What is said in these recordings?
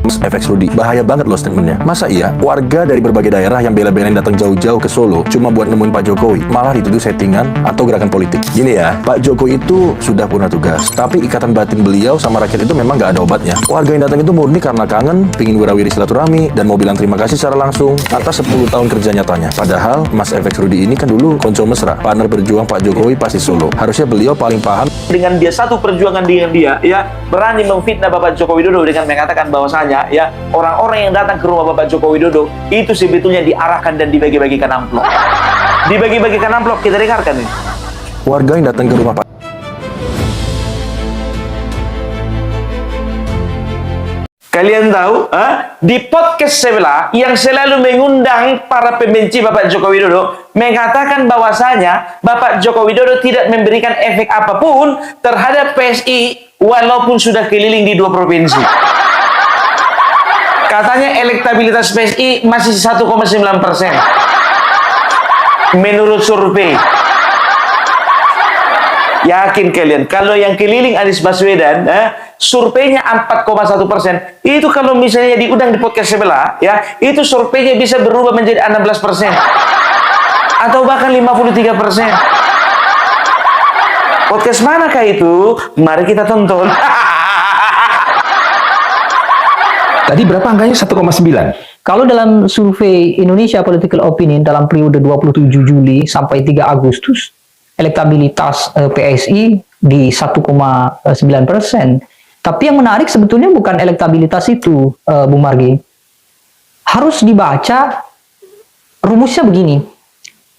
Mas FX Rudi, bahaya banget loh statementnya. Masa iya warga dari berbagai daerah yang bela-belain datang jauh-jauh ke Solo cuma buat nemuin Pak Jokowi, malah dituduh settingan atau gerakan politik? Gini ya, Pak Jokowi itu sudah purna tugas, tapi ikatan batin beliau sama rakyat itu memang gak ada obatnya. Warga yang datang itu murni karena kangen, pingin warawiri silaturahmi, dan mau bilang terima kasih secara langsung atas 10 tahun kerja nyatanya. Padahal Mas FX Rudi ini kan dulu konco mesra, partner berjuang Pak Jokowi pasti Solo. Harusnya beliau paling paham. Dengan dia satu perjuangan dengan dia, ya berani memfitnah Bapak Joko Widodo dengan mengatakan bahwasanya ya orang-orang yang datang ke rumah Bapak Joko Widodo itu sebetulnya diarahkan dan dibagi-bagikan amplop. Dibagi-bagikan amplop, kita dengarkan ini. Warga yang datang ke rumah Pak Kalian tahu, di podcast sebelah yang selalu mengundang para pembenci Bapak Joko Widodo mengatakan bahwasanya Bapak Joko Widodo tidak memberikan efek apapun terhadap PSI walaupun sudah keliling di 2 provinsi. Katanya elektabilitas PSI masih 1,9% menurut survei. Yakin kalian kalau yang keliling Anies Baswedan surveinya 4,1%, itu kalau misalnya diundang di podcast sebelah ya itu surveinya bisa berubah menjadi 16% atau bahkan 53%. Podcast manakah itu? Mari kita tonton. Tadi berapa angkanya? 1,9? Kalau dalam survei Indonesia Political Opinion dalam periode 27 Juli sampai 3 Agustus, elektabilitas PSI di 1,9%. Tapi yang menarik sebetulnya bukan elektabilitas itu, Bung Margi. Harus dibaca rumusnya begini.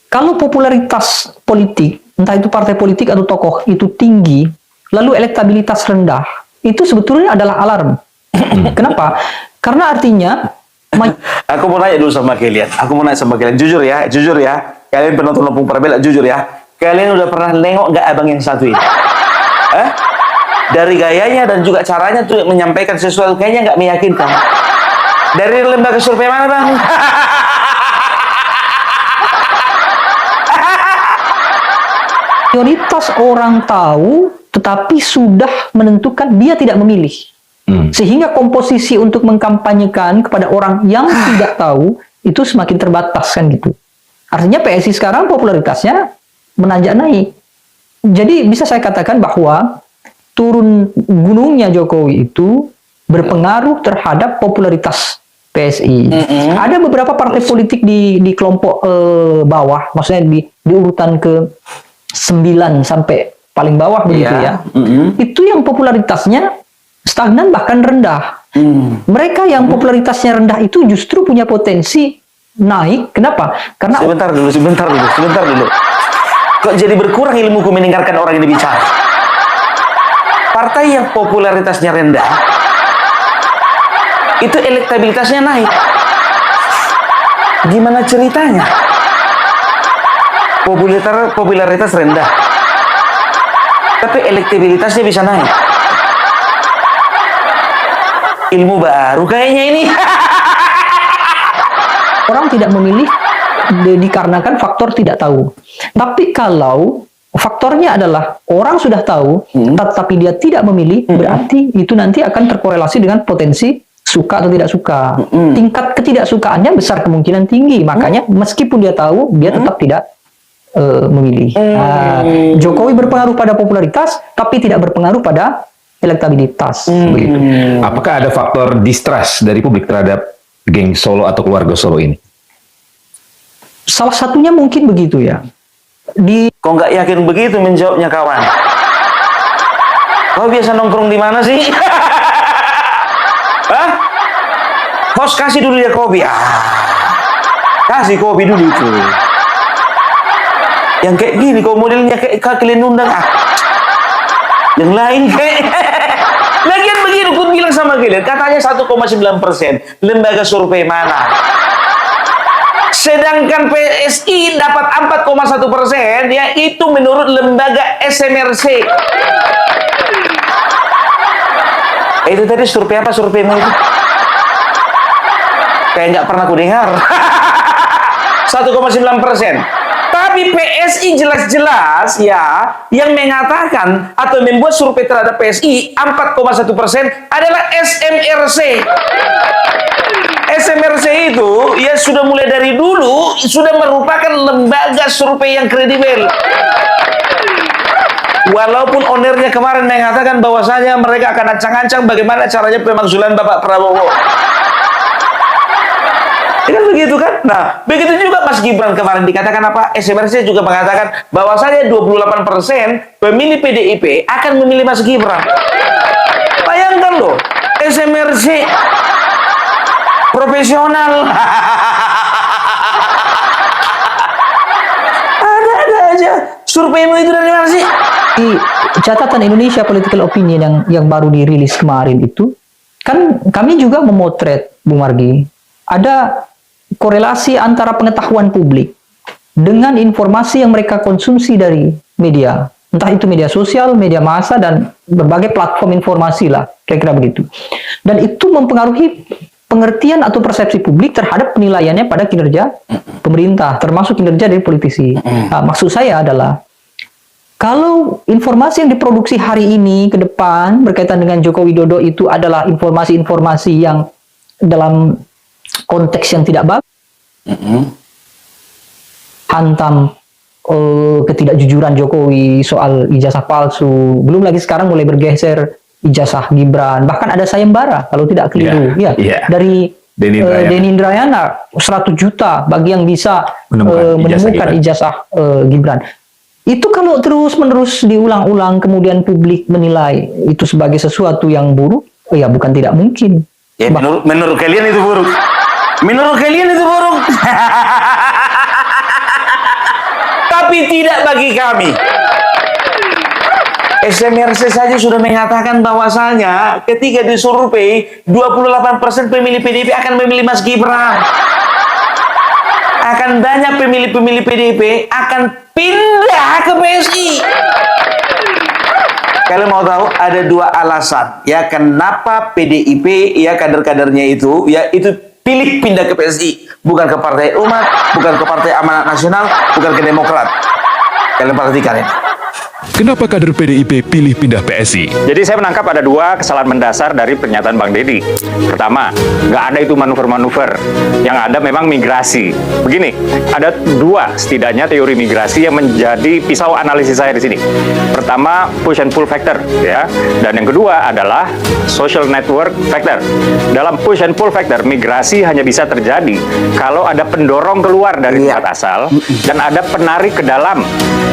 Kalau popularitas politik, entah itu partai politik atau tokoh itu tinggi, lalu elektabilitas rendah, itu sebetulnya adalah alarm. Kenapa? Karena artinya Aku mau nanya dulu sama kalian. Jujur ya. Kalian penonton Lampung Perbela, jujur ya. Kalian udah pernah nengok nggak abang yang satu ini? Dari gayanya dan juga caranya tuh menyampaikan sesuatu kayaknya nggak meyakinkan. Dari lembaga survei mana bang? mayoritas orang tahu, tetapi sudah menentukan dia tidak memilih. Sehingga komposisi untuk mengkampanyekan kepada orang yang tidak tahu itu semakin terbatas kan gitu. Artinya PSI sekarang popularitasnya menanjak naik. Jadi bisa saya katakan bahwa turun gunungnya Jokowi itu berpengaruh terhadap popularitas PSI. Ada beberapa partai politik di kelompok bawah, maksudnya di urutan ke 9 sampai paling bawah begitu ya. Itu yang popularitasnya stagnan bahkan rendah. Mereka yang popularitasnya rendah itu justru punya potensi naik. Kenapa? Karena sebentar dulu. Kok jadi berkurang ilmuku mendengarkan orang ini bicara? Partai yang popularitasnya rendah itu elektabilitasnya naik. Gimana ceritanya? Popularitas rendah, tapi elektabilitasnya bisa naik. Ilmu baru kayaknya ini. orang tidak memilih dikarenakan faktor tidak tahu. Tapi kalau faktornya adalah orang sudah tahu, tetapi dia tidak memilih, berarti itu nanti akan terkorelasi dengan potensi suka atau tidak suka. Tingkat ketidaksukaannya besar kemungkinan tinggi. Makanya meskipun dia tahu, dia tetap tidak memilih. Jokowi berpengaruh pada popularitas, tapi tidak berpengaruh pada elektabilitas. Begitu. Apakah ada faktor distrust dari publik terhadap geng Solo atau keluarga Solo ini? Salah satunya mungkin begitu ya. Kok nggak yakin begitu menjawabnya kawan? Kau biasa nongkrong di mana sih? Hah? Host kasih dulu ya kopi. Kasih kopi dulu itu. Yang kayak gini, kok modelnya kayak kalian undang yang lain kayak. Lagian begini, aku bilang sama kalian, katanya 1,9%. Lembaga survei mana? Sedangkan PSI dapat 4,1%, ya itu menurut lembaga SMRC. Itu tadi survei apa surveimu itu? Kayak nggak pernah aku dengar. 1,9%. Tapi PSI jelas-jelas ya yang mengatakan atau membuat survei terhadap PSI 4,1% adalah SMRC. sudah mulai dari dulu sudah merupakan lembaga survei yang kredibel. Walaupun ownernya kemarin mengatakan bahwasanya mereka akan ancang-ancang bagaimana caranya pemakzulan Bapak Prabowo. Ya kan begitu kan? Nah, begitu juga Mas Gibran kemarin dikatakan apa? SMRC juga mengatakan bahwasanya 28% pemilih PDIP akan memilih Mas Gibran. Bayangkan loh, SMRC profesional. Ada aja. Surveimu itu dari mana sih? Di catatan Indonesia Political Opinion yang baru dirilis kemarin itu, kan kami juga memotret, Bung Margi, ada korelasi antara pengetahuan publik dengan informasi yang mereka konsumsi dari media, entah itu media sosial, media massa, dan berbagai platform informasi lah, kira-kira begitu. Dan itu mempengaruhi pengertian atau persepsi publik terhadap penilaiannya pada kinerja pemerintah, termasuk kinerja dari politisi. Nah, maksud saya adalah, kalau informasi yang diproduksi hari ini ke depan berkaitan dengan Joko Widodo itu adalah informasi-informasi yang dalam konteks yang tidak bagus, hantam ketidakjujuran Jokowi soal ijazah palsu, belum lagi sekarang mulai bergeser ijazah Gibran, bahkan ada sayembara kalau tidak keliru, dari Denny Indrayana 100 juta bagi yang bisa menemukan ijazah Gibran. Itu kalau terus-menerus diulang-ulang kemudian publik menilai itu sebagai sesuatu yang buruk, ya bukan tidak mungkin. Ya, menurut kalian itu buruk. Menurut kalian itu buruk. Tapi tidak bagi kami. SMRC saja sudah mengatakan bahwasanya ketika disurvei 28% pemilih PDIP akan memilih Mas Gibran. Akan banyak pemilih-pemilih PDIP akan pindah ke PSI. Kalian mau tahu ada dua alasan ya kenapa PDIP ya kader-kadernya itu pilih pindah ke PSI, bukan ke Partai Umat, bukan ke Partai Amanat Nasional, bukan ke Demokrat. Kalian perhatikan ya. Kenapa kader PDIP pilih pindah PSI? Jadi saya menangkap ada dua kesalahan mendasar dari pernyataan Bang Deddy. Pertama, nggak ada itu manuver-manuver. Yang ada memang migrasi. Begini, ada dua setidaknya teori migrasi yang menjadi pisau analisis saya di sini. Pertama, push and pull factor, ya. Dan yang kedua adalah social network factor. Dalam push and pull factor, migrasi hanya bisa terjadi kalau ada pendorong keluar dari tempat asal dan ada penarik ke dalam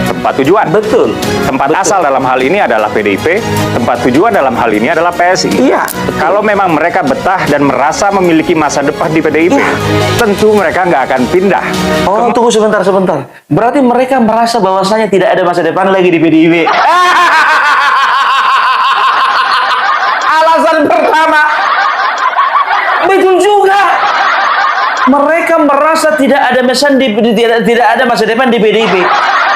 tempat tujuan. Betul. Tempat asal dalam hal ini adalah PDIP, tempat tujuan dalam hal ini adalah PSI. Iya. Kalau memang mereka betah dan merasa memiliki masa depan di PDIP, tentu mereka nggak akan pindah. Oh, tunggu sebentar. Berarti mereka merasa bahwasanya tidak ada masa depan lagi di PDIP. Alasan pertama. Betul juga. Mereka merasa tidak ada masa depan di PDIP.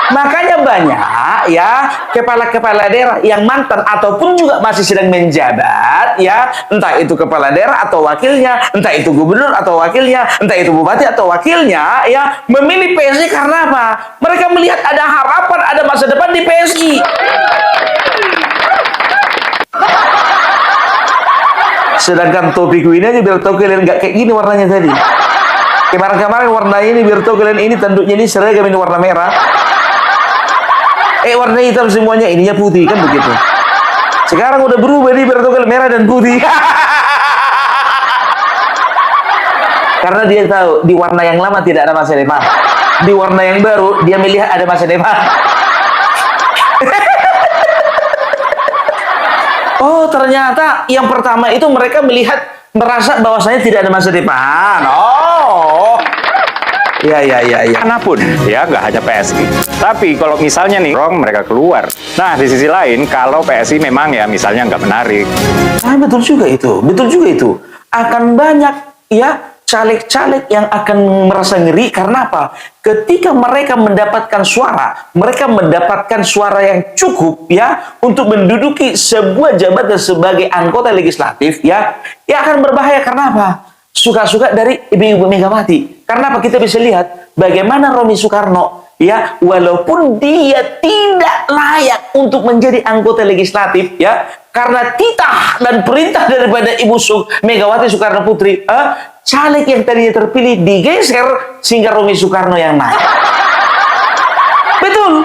Makanya banyak ya kepala-kepala daerah yang mantan ataupun juga masih sedang menjabat ya, entah itu kepala daerah atau wakilnya, entah itu gubernur atau wakilnya, entah itu bupati atau wakilnya ya, memilih PSI karena apa? Mereka melihat ada harapan, ada masa depan di PSI. Sedangkan topiku ini aja biar tahu kalian nggak kayak gini warnanya tadi. Kemarin warna ini biar tahu kalian ini tanduknya ini seragam ini warna merah. Warna hitam semuanya, ininya putih, kan begitu. Sekarang udah berubah nih, bertogel merah dan putih. Karena dia tahu, di warna yang lama tidak ada masa depan. Di warna yang baru, dia melihat ada masa depan. Oh, ternyata yang pertama itu mereka merasa bahwasanya tidak ada masa depan. Oh. Ya. Manapun, ya nggak hanya PSI. Tapi kalau misalnya nih, mereka keluar. Nah, di sisi lain, kalau PSI memang ya misalnya nggak menarik. Betul juga itu. Akan banyak ya caleg-caleg yang akan merasa ngeri karena apa? Ketika mereka mendapatkan suara yang cukup ya untuk menduduki sebuah jabatan sebagai anggota legislatif ya akan berbahaya karena apa? Suka-suka dari Ibu Megawati. Karena apa? Kita bisa lihat bagaimana Romi Soekarno ya, walaupun dia tidak layak untuk menjadi anggota legislatif ya, karena titah dan perintah daripada Ibu Megawati Soekarno Putri, caleg yang tadinya terpilih digeser sehingga Romi Soekarno yang naik. Betul.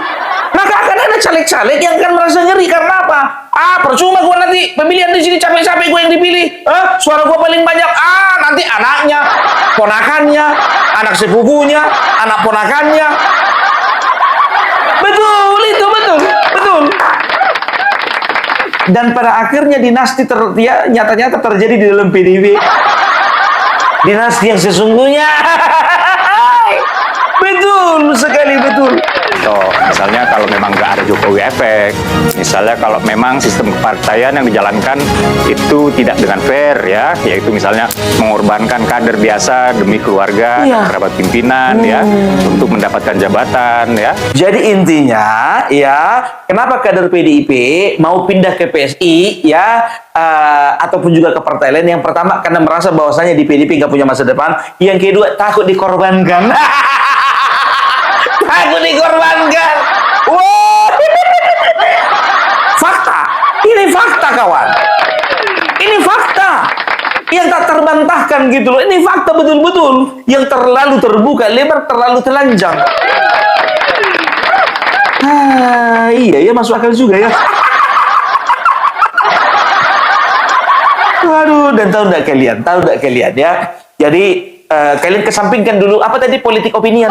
Maka akan ada caleg-caleg yang akan merasa ngeri karena apa? Percuma gue nanti pemilihan di sini capek-capek gue yang dipilih. Suara gue paling banyak. Nanti anaknya, ponakannya, anak sepupunya, anak ponakannya. Betul, itu betul, betul. Dan pada akhirnya dinasti nyata-nyata terjadi di dalam PDIP. Dinasti yang sesungguhnya. Betul sekali, betul. Misalnya kalau memang nggak ada Jokowi efek, misalnya kalau memang sistem kepartaian yang dijalankan itu tidak dengan fair ya, yaitu misalnya mengorbankan kader biasa demi keluarga dan kerabat pimpinan ya untuk mendapatkan jabatan ya. Jadi intinya ya, kenapa kader PDIP mau pindah ke PSI ya, ataupun juga ke partai lain? Yang pertama karena merasa bahwasanya di PDIP nggak punya masa depan. Yang kedua takut dikorbankan. Takut dikorbankan. Wah. Fakta. Ini fakta, kawan. Ini fakta yang tak terbantahkan gitu loh. Ini fakta betul-betul yang terlalu terbuka, lebar, terlalu telanjang. Iya ya, masuk akal juga ya. Waduh, dan tahu nggak kalian ya? Jadi kalian kesampingkan dulu apa tadi politik opinion,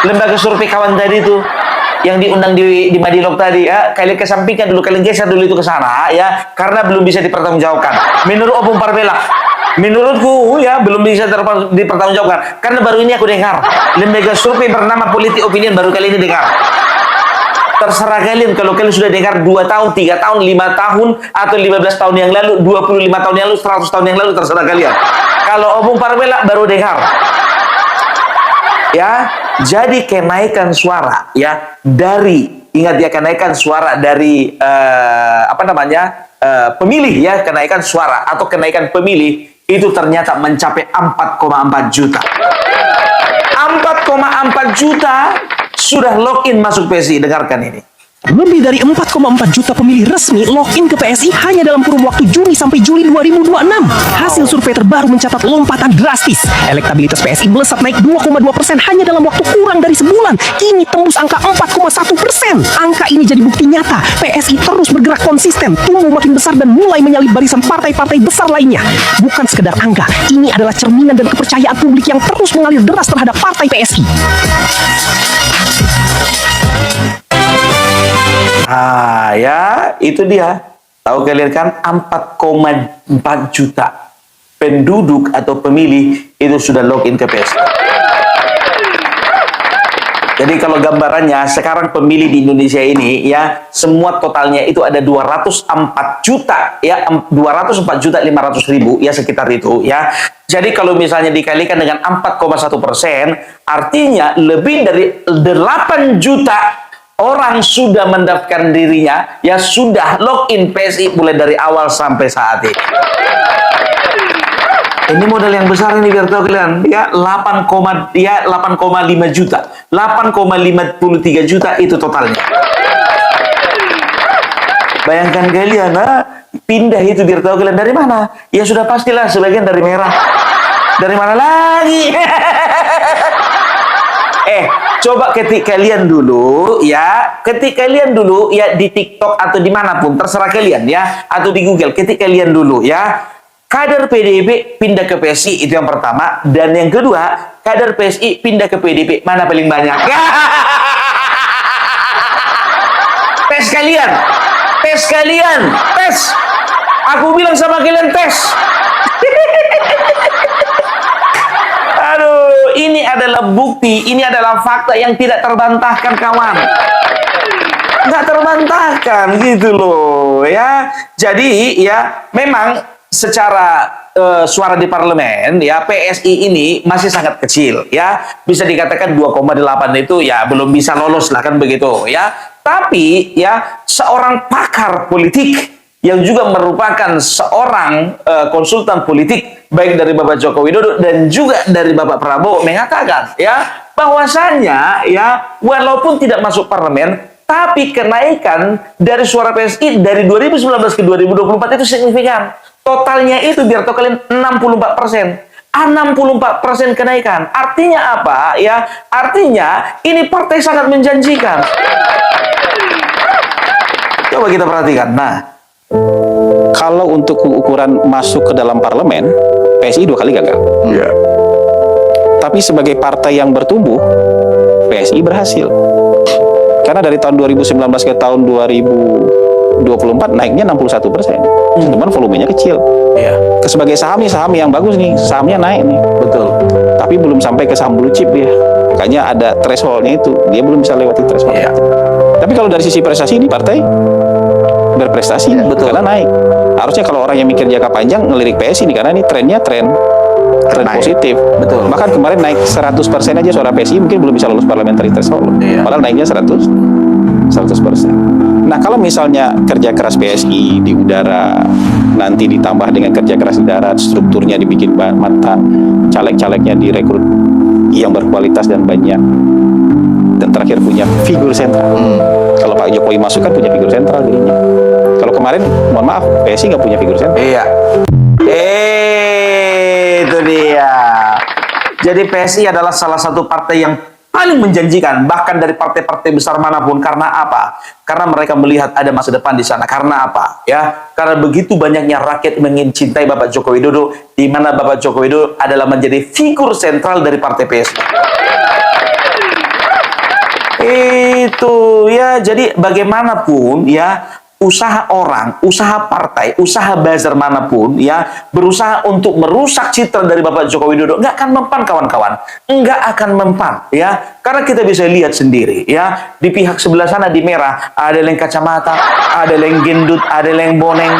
lembaga survei kawan tadi itu yang diundang di Madilog tadi ya. Kalian kesampingkan dulu, kalian geser dulu itu ke sana ya, karena belum bisa dipertanggungjawabkan. Menurut Opung Parpela, menurutku ya belum bisa dipertanggungjawabkan karena baru ini aku dengar lembaga survei bernama politik opinion baru kali ini dengar. Terserah kalian kalau kalian sudah dengar 2 tahun, 3 tahun, 5 tahun, atau 15 tahun yang lalu, 25 tahun yang lalu, 100 tahun yang lalu, terserah kalian. Kalau Opung Parpela baru dengar. Ya, jadi kenaikan suara ya dari, ingat ya, kenaikan suara dari pemilih ya, kenaikan suara atau kenaikan pemilih itu ternyata mencapai 4,4 juta. 4,4 juta sudah login masuk PSI. Dengarkan ini. Lebih dari 4,4 juta pemilih resmi login ke PSI hanya dalam kurun waktu Juni sampai Juli 2026. Hasil survei terbaru mencatat lompatan drastis. Elektabilitas PSI melesat naik 2,2% hanya dalam waktu kurang dari sebulan. Kini tembus angka 4,1%. Angka ini jadi bukti nyata PSI terus bergerak konsisten, tumbuh makin besar dan mulai menyalip barisan partai-partai besar lainnya. Bukan sekedar angka, ini adalah cerminan dan kepercayaan publik yang terus mengalir deras terhadap partai PSI. Ya, itu dia. Tahu kalian kan 4,4 juta penduduk atau pemilih itu sudah login ke PSI. Jadi kalau gambarannya sekarang pemilih di Indonesia ini ya, semua totalnya itu ada 204 juta ya, 204 juta 500 ribu ya, sekitar itu ya. Jadi kalau misalnya dikalikan dengan 4,1%, artinya lebih dari 8 juta orang sudah mendaftarkan dirinya ya, sudah login PSI mulai dari awal sampai saat ini. Ini modal yang besar ini, biar tahu kalian ya, 8,5 juta, 8,53 juta itu totalnya. Bayangkan kalian, pindah itu, biar tahu kalian dari mana? Ya sudah pastilah sebagian dari merah. Dari mana lagi? Coba ketik kalian dulu ya, di TikTok atau dimanapun, terserah kalian ya, atau di Google, ketik kalian dulu ya, kader PDIP pindah ke PSI, itu yang pertama. Dan yang kedua, kader PSI pindah ke PDIP, mana paling banyak? Tes kalian, tes. Aku bilang sama kalian, tes. Aduh, ini adalah bukti, ini adalah fakta yang tidak terbantahkan, kawan. Nggak terbantahkan gitu loh ya. Jadi ya, memang secara suara di parlemen ya, PSI ini masih sangat kecil ya. Bisa dikatakan 2,8 itu ya belum bisa lolos lah kan begitu ya. Tapi ya, seorang pakar politik yang juga merupakan seorang konsultan politik baik dari Bapak Joko Widodo dan juga dari Bapak Prabowo mengatakan ya, bahwasanya ya, walaupun tidak masuk parlemen, tapi kenaikan dari suara PSI dari 2019 ke 2024 itu signifikan. Totalnya itu, biar tahu kalian, 64%. 64% kenaikan. Artinya apa? Ya, artinya ini partai sangat menjanjikan. Coba kita perhatikan. Nah, Kalau untuk ukuran masuk ke dalam parlemen, PSI 2 kali gagal. Iya. Tapi sebagai partai yang bertumbuh, PSI berhasil. Karena dari tahun 2019 ke tahun 2024 naiknya 61%. Cuman volumenya kecil. iya, Sebagai saham nih, saham yang bagus nih, sahamnya naik nih. betul. Tapi belum sampai ke saham blue chip dia. Makanya ada thresholdnya itu. Dia belum bisa lewati threshold. Iya. Tapi kalau dari sisi prestasi ini partai berprestasi betul. karena naik. Harusnya kalau orang yang mikir jangka panjang ngelirik PSI ini karena ini trennya tren Naik. positif. Betul. Bahkan kemarin naik 100% aja suara PSI mungkin belum bisa lolos parliamentary threshold. Iya. Padahal naiknya 100%. Nah, kalau misalnya kerja keras PSI di udara nanti ditambah dengan kerja keras di darat, strukturnya dibikin matang, caleg-calegnya direkrut yang berkualitas dan banyak, dan terakhir punya figur sentral. Kalau Pak Jokowi masuk kan punya figur sentral dirinya. Kalau kemarin, mohon maaf, PSI nggak punya figur sentral. Iya. Itu dia. Jadi PSI adalah salah satu partai yang paling menjanjikan bahkan dari partai-partai besar manapun. Karena apa? Karena mereka melihat ada masa depan di sana. Karena apa? Ya, karena begitu banyaknya rakyat ingin cintai Bapak Joko Widodo, di mana Bapak Joko Widodo adalah menjadi figur sentral dari partai PSI. Itu ya, jadi bagaimanapun ya, usaha orang, usaha partai, usaha buzzer manapun ya, berusaha untuk merusak citra dari Bapak Joko Widodo, nggak akan mempan kawan-kawan, nggak akan mempan ya, karena kita bisa lihat sendiri ya, di pihak sebelah sana di merah ada yang kacamata, ada yang gendut, ada yang boneng,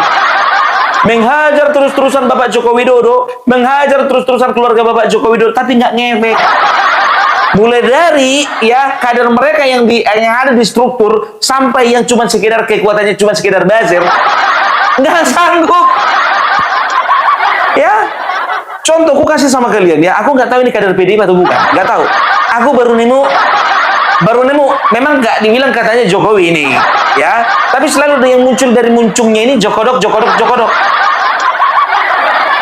menghajar terus-terusan Bapak Joko Widodo, menghajar terus-terusan keluarga Bapak Joko Widodo, tapi nggak ngefek. Mulai dari ya kader mereka yang ada di struktur sampai yang cuma sekedar kekuatannya cuma sekedar buzzer, nggak sanggup. Ya, contoh aku kasih sama kalian ya. Aku nggak tahu ini kader PDIP atau bukan, nggak tahu. Aku baru nemu. Memang nggak dibilang katanya Jokowi ini, ya. Tapi selalu ada yang muncul dari muncungnya ini Jokodok.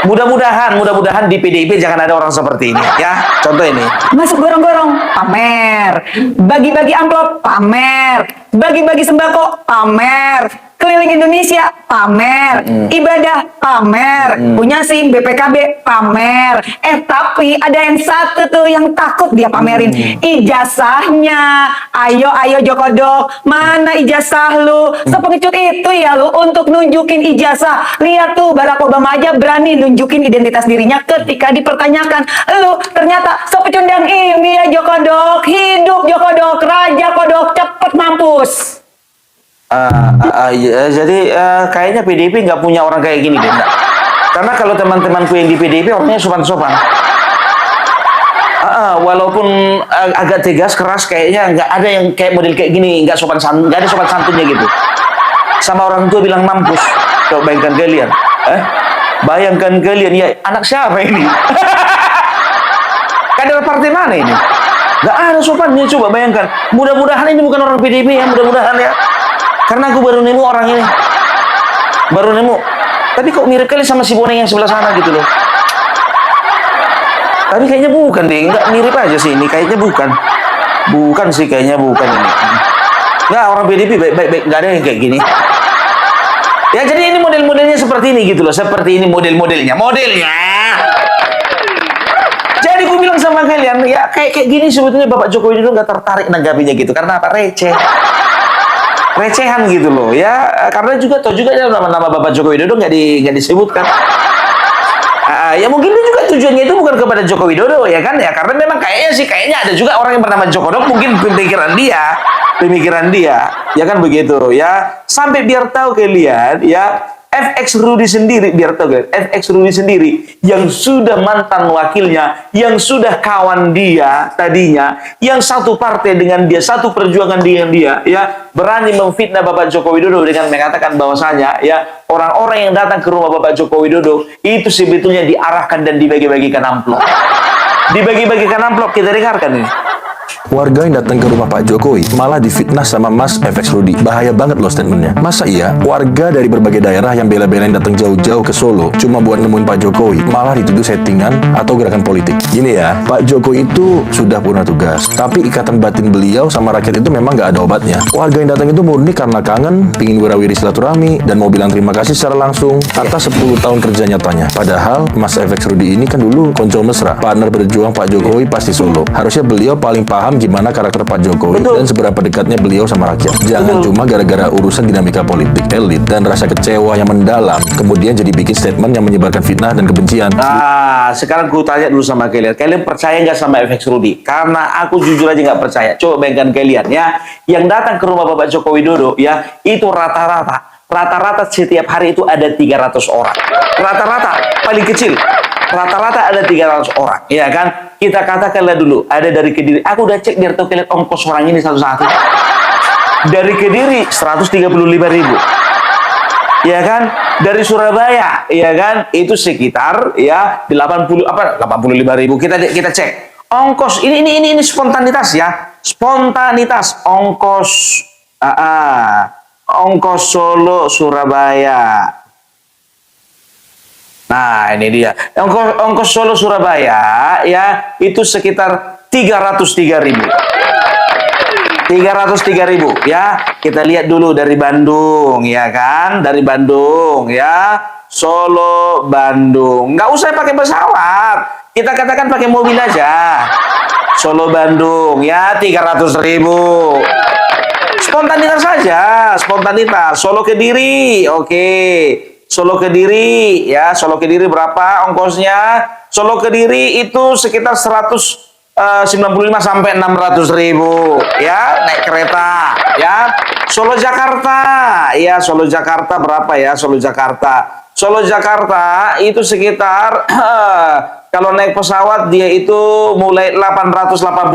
Mudah-mudahan di PDIP jangan ada orang seperti ini ya. Contoh ini. Masuk gorong-gorong, pamer. Bagi-bagi amplop, pamer. Bagi-bagi sembako, pamer. Keliling Indonesia, pamer. Ibadah, pamer. Punya SIM, BPKB, pamer. Tapi ada yang satu tuh yang takut dia pamerin. Ijazahnya. Ayo Jokodok, mana ijazah lu? Sepengecut itu ya lu untuk nunjukin ijazah. Lihat tuh, Barack Obama aja berani nunjukin identitas dirinya ketika dipertanyakan. Lu ternyata sepecundang ini ya Jokodok. Hidup Jokodok, Raja Kodok, cepet mampus. Jadi kayaknya PDIP nggak punya orang kayak gini deh. Enggak. Karena kalau teman-temanku yang di PDIP orangnya sopan-sopan. Walaupun agak tegas, keras, kayaknya nggak ada yang kayak model kayak gini, nggak ada sopan santunnya gitu. Sama orang tua bilang mampus. Coba bayangkan kalian. Bayangkan kalian, ya anak siapa ini? Kader partai mana ini? Nggak ada sopannya, coba bayangkan. Mudah-mudahan ini bukan orang PDIP ya, mudah-mudahan ya. Karena aku baru nemu orang ini. Baru nemu. Tapi kok mirip kali sama si boneng yang sebelah sana gitu loh. Tapi kayaknya bukan deh. Nggak mirip aja sih ini. Kayaknya bukan. Bukan sih, kayaknya bukan ini. Nggak, orang PDIP baik-baik. Nggak ada yang kayak gini. Ya, jadi ini model-modelnya seperti ini gitu loh. Seperti ini model-modelnya. Jadi aku bilang sama kalian, ya kayak gini sebetulnya Bapak Jokowi dulu nggak tertarik nanggapinya gitu. Karena apa? Recehan gitu loh ya, karena juga nama Bapak Joko Widodo nggak disebutkan. Ya mungkin juga tujuannya itu bukan kepada Joko Widodo ya kan ya, karena memang kayaknya ada juga orang yang bernama Jokodok, mungkin pemikiran dia ya kan begitu ya. Sampai biar tahu kalian ya, FX Rudy sendiri, biar tahu kalian, FX Rudy sendiri yang sudah mantan wakilnya, yang sudah kawan dia tadinya, yang satu partai dengan dia, satu perjuangan dengan dia, ya berani memfitnah Bapak Joko Widodo dengan mengatakan bahwasanya ya orang-orang yang datang ke rumah Bapak Joko Widodo itu sebetulnya diarahkan dan dibagi-bagikan amplop. Dibagi-bagikan amplop, kita dengarkan ini. Warga yang datang ke rumah Pak Jokowi malah difitnah sama Mas FX Rudi. Bahaya banget loh statementnya. Masa iya warga dari berbagai daerah yang bela-belain datang jauh-jauh ke Solo cuma buat nemuin Pak Jokowi malah dituduh settingan atau gerakan politik? Gini ya, Pak Jokowi itu sudah purna tugas, tapi ikatan batin beliau sama rakyat itu memang nggak ada obatnya. Warga yang datang itu murni karena kangen, pingin wirawiri silaturahmi, dan mau bilang terima kasih secara langsung atas 10 tahun kerja nyatanya. Padahal Mas FX Rudi ini kan dulu konco mesra, partner berjuang Pak Jokowi pasti Solo. Harusnya beliau paling paham gimana karakter Pak Jokowi dan seberapa dekatnya beliau sama rakyat. Jangan cuma gara-gara urusan dinamika politik elit dan rasa kecewa yang mendalam, kemudian jadi bikin statement yang menyebarkan fitnah dan kebencian. Sekarang gue tanya dulu sama kalian. Kalian percaya nggak sama FX Rudi? Karena aku jujur aja nggak percaya. Coba bayangkan kalian ya, yang datang ke rumah Bapak Joko Widodo ya, itu rata-rata setiap hari itu ada 300 orang. Rata-rata paling kecil. Rata-rata ada 300 orang, ya kan? Kita katakanlah dulu, ada dari Kediri. Aku udah cek biar tahu kalian ongkos orang ini satu-satu. Dari Kediri 135.000. Ya kan? Dari Surabaya, ya kan? Itu sekitar ya 85.000. Kita cek. Ongkos ini spontanitas ya. Spontanitas ongkos ongkos Solo Surabaya. Nah, ini dia. Ongkos Solo Surabaya ya itu sekitar 303.000. 303.000 ya. Kita lihat dulu dari Bandung ya kan? Dari Bandung ya. Solo Bandung. Nggak usah pakai pesawat. Kita katakan pakai mobil aja. Solo Bandung ya 300.000. Spontanitas saja, spontanitas. Solo Kediri, oke. Solo Kediri ya, Solo Kediri berapa ongkosnya? Solo Kediri itu sekitar 195 sampai 600.000 ya, naik kereta ya. Solo Jakarta ya, Solo Jakarta berapa ya? Solo Jakarta itu sekitar kalau naik pesawat dia itu mulai 880.000.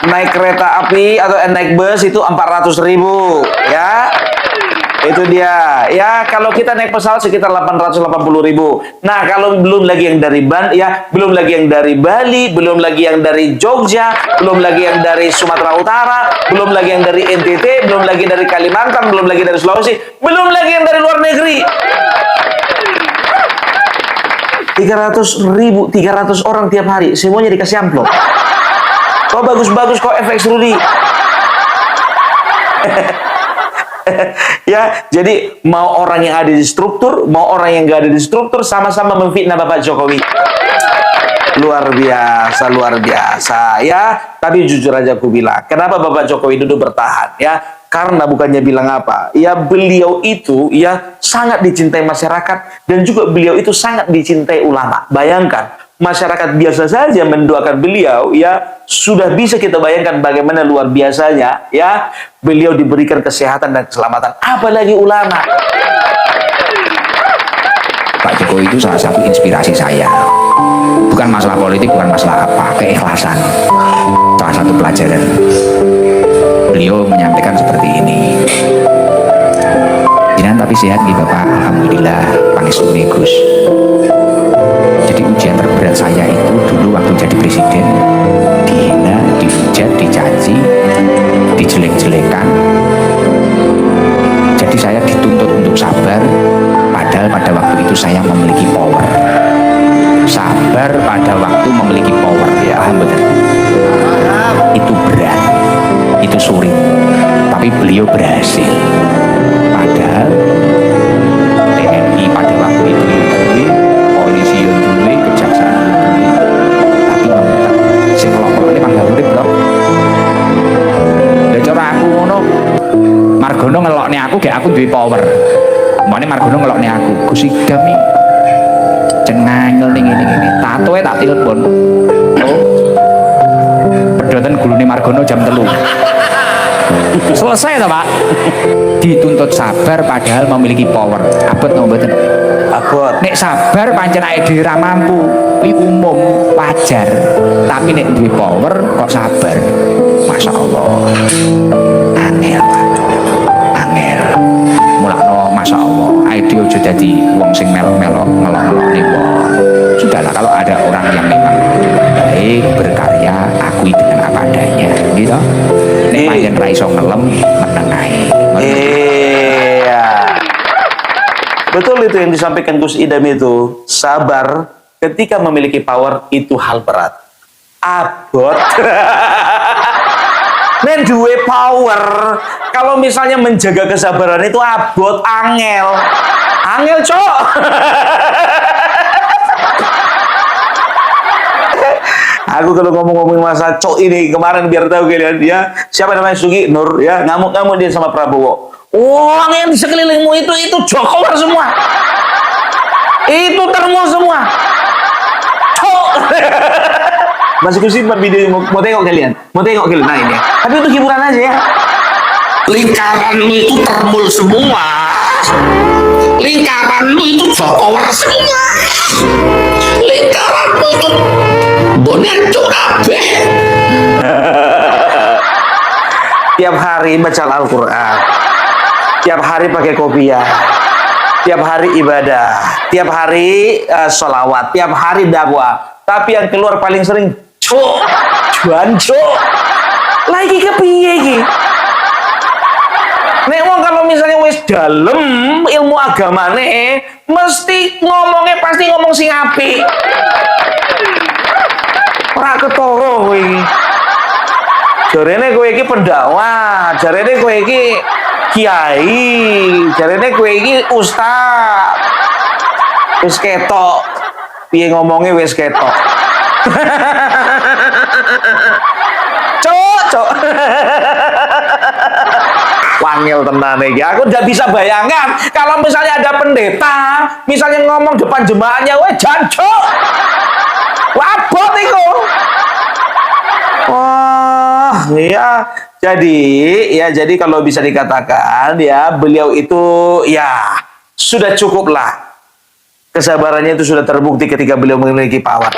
Naik kereta api atau naik bus itu 400.000 ya. Itu dia ya, kalau kita naik pesawat sekitar 880.000. Nah, kalau belum lagi yang dari belum lagi yang dari Bali, belum lagi yang dari Jogja, belum lagi yang dari Sumatera Utara, belum lagi yang dari NTT, belum lagi dari Kalimantan, belum lagi dari Sulawesi, belum lagi yang dari luar negeri. 300.000, 300 orang tiap hari, semuanya dikasih amplop. Kok bagus-bagus kok FX Rudi. Ya, jadi mau orang yang ada di struktur, mau orang yang gak ada di struktur, sama-sama memfitnah Bapak Jokowi. Luar biasa ya. Tapi jujur aja aku bilang, kenapa Bapak Jokowi duduk bertahan ya? Karena bukannya bilang apa, ya beliau itu ya sangat dicintai masyarakat dan juga beliau itu sangat dicintai ulama. Bayangkan, masyarakat biasa saja mendoakan beliau ya, sudah bisa kita bayangkan bagaimana luar biasanya ya beliau diberikan kesehatan dan keselamatan, apalagi ulama. Pak Jokowi itu salah satu inspirasi saya. Bukan masalah politik, bukan masalah apa, keikhlasan. Salah satu pelajaran. Beliau menyampaikan seperti ini. Jinan tapi sehat nih Bapak, alhamdulillah, pangestu Gus. Jadi ujian terberat saya itu dulu waktu jadi presiden, dihina, dihujat, dicaci, dijelek-jelekan. Jadi saya dituntut untuk sabar, padahal pada waktu itu saya memiliki power. Sabar pada waktu memiliki power, ya alhamdulillah. Itu berat, itu sulit, tapi beliau berhasil. Padahal TNI pada waktu itu polisi yang dulu, kejaksaan dulu, tapi memang sing kelompok ini panggil urip loh. Dan cara aku ngono, Margono ngelokne aku, kayak aku duwe power. Mane Margono ngelokne aku, Gus Idam iki cengangel ning ngene-ngene. Tatoe tak telepon. Pedoten gulune Margono jam 3. Selesai toh Pak. Dituntut sabar padahal memiliki power. Abot napa mboten? Abot. Nek sabar pancen awake dhewe ra mampu, kuwi umum, wajar. Tapi nek duwe power kok sabar. Masya Allah. Angel. Angel. Mulakno Masya Allah. Ayo dhewe aja dadi wong sing melok-melok ngelok-ngelok nih. Sudahlah, kalau ada orang yang memang baik berkata Cuma yen ra iso ngelem meneng ae. Iya. Betul itu yang disampaikan Gus Idam itu. Sabar ketika memiliki power itu hal berat. Abot. Nen duwe power. Kalau misalnya menjaga kesabaran itu abot, angel. Angel, cok. Aku kalau ngomong-ngomong masa cok ini kemarin biar tahu kalian ya, siapa namanya Sugi Nur ya, ngamuk-ngamuk dia sama Prabowo. Uang yang di sekelilingmu itu Jokowi semua. Itu termu semua. Cok. Masih kusimpan video mau tengok kalian. Mau tengok kalian nah ini. Tapi itu hiburan aja ya. Lingkaranmu itu termul semua. Lingkaranmu itu Jokowi semua. Lingkaranmu itu bonenco kabeh. Tiap hari baca Al-Quran, tiap hari pakai kopiah, tiap hari ibadah, tiap hari sholawat, tiap hari dakwah. Tapi yang keluar paling sering cuanco. Lagi kepiye iki? Nek wong kalau misalnya wis dalem ilmu agamane, mesti ngomongnya pasti ngomong sing apik. Ora ketara kowe iki. Jarene kowe iki pendakwah, jarene kowe iki kiai, jarene kowe iki ustaz. Wis ketok. Piye ngomongnya wis ketok. Cok. Wangil tenan iki. Aku udah bisa bayangkan kalau misalnya ada pendeta, misalnya ngomong depan jemaahnya, "Weh, jancuk." Wabot iku. Wah, ya. Jadi kalau bisa dikatakan ya, beliau itu ya sudah cukuplah. Kesabarannya itu sudah terbukti ketika beliau memiliki power.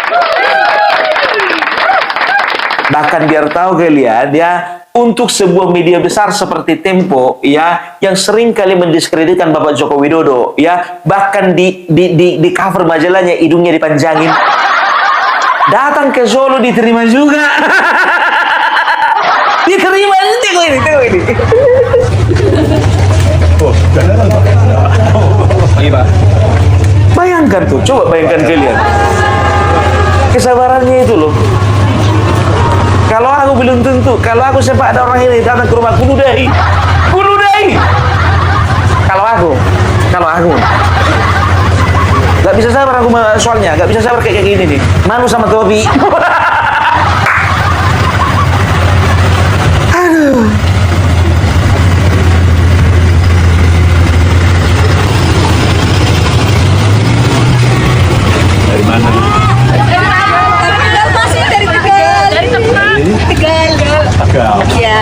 Bahkan biar tahu kalian ya, untuk sebuah media besar seperti Tempo ya, yang sering kali mendiskreditkan Bapak Joko Widodo ya, bahkan di cover majalahnya hidungnya dipanjangin. Datang ke Solo diterima juga. Diterima ini. Bayangkan tuh, coba bayangkan kalian. Kesabarannya itu loh. Kalau aku belum tentu, kalau aku sempat ada orang ini datang ke rumah bunuh dahi. Kalau aku gak bisa sabar aku soalnya, gak bisa sabar kayak gini nih. Manu sama Tobi. Aduh. Dari mana? Dari Tegal. Tegal. Ya.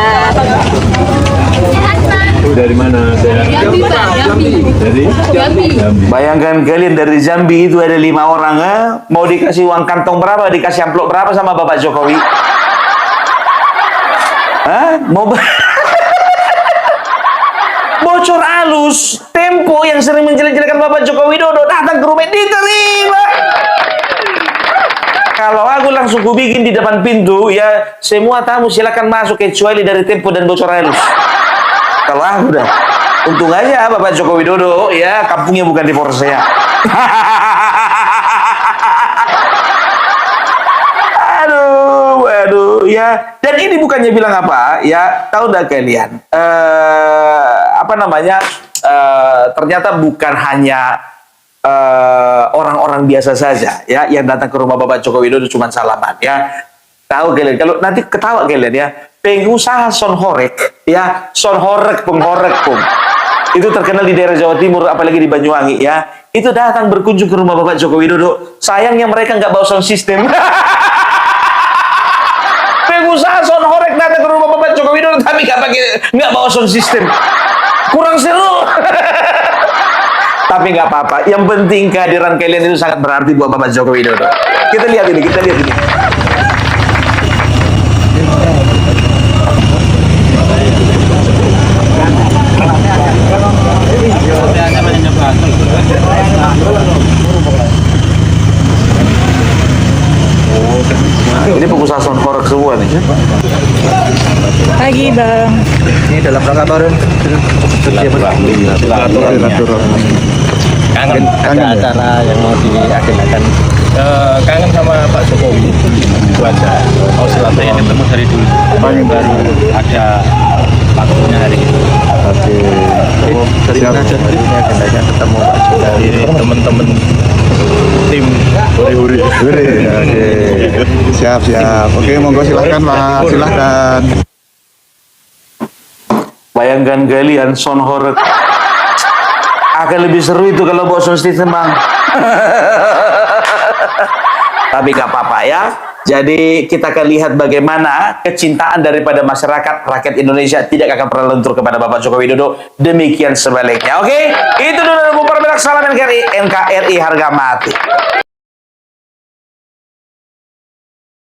Dari mana? Dari Jambi. Bayangkan kalian dari Jambi itu ada 5 orang mau dikasih uang kantong berapa, dikasih amplop berapa sama Bapak Jokowi? Bocor halus. Tempo yang sering menjelek-jelekan Bapak Joko Widodo datang ke rumah diterima. Kalau aku langsung bikin di depan pintu ya, semua tamu silakan masuk kecuali dari Tempo dan Bocor halus. Kalau aku udah, untung aja Bapak Joko Widodo ya kampungnya bukan di Porsea. Aduh ya. Dan ini bukannya bilang apa ya, tahu dah kalian ternyata bukan hanya orang-orang biasa saja ya yang datang ke rumah Bapak Joko Widodo cuma salaman ya. Tahu kalian, kalau nanti ketawa kalian ya, pengusaha sonhorek ya, sonhorek penghorek pun itu terkenal di daerah Jawa Timur, apalagi di Banyuwangi ya, itu datang berkunjung ke rumah Bapak Joko Widodo. Sayangnya mereka nggak bawa sound system. Pengusaha sonhorek datang ke rumah Bapak Joko Widodo tapi nggak bawa sound system, kurang seru. Tapi nggak apa-apa, yang penting kehadiran kalian itu sangat berarti buat Bapak Joko Widodo. Kita lihat ini. Ini pengusaha sound horror semua nih. Pagi bang. Ini dalam rangka baru. Kangen ada acara yang mau diagendakan. Kangen sama Pak Jokowi. Itu aja. Mau silaturahmi ketemu dari dulu. Paling baru ada waktunya hari ini. Oke. Dari mana aja? Ini agendanya ketemu Pak Jokowi. Teman-teman tim Huri. Oke. Siap. Oke, monggo silahkan Pak. Silahkan. Bayangkan kalian sound horror akan lebih seru itu kalau bawa sound system bang. Tapi gak apa-apa ya. Jadi kita akan lihat bagaimana kecintaan daripada masyarakat rakyat Indonesia tidak akan pernah lentur kepada Bapak Joko Widodo. Demikian sebaliknya. Oke, itu dulu para salam NKRI harga mati.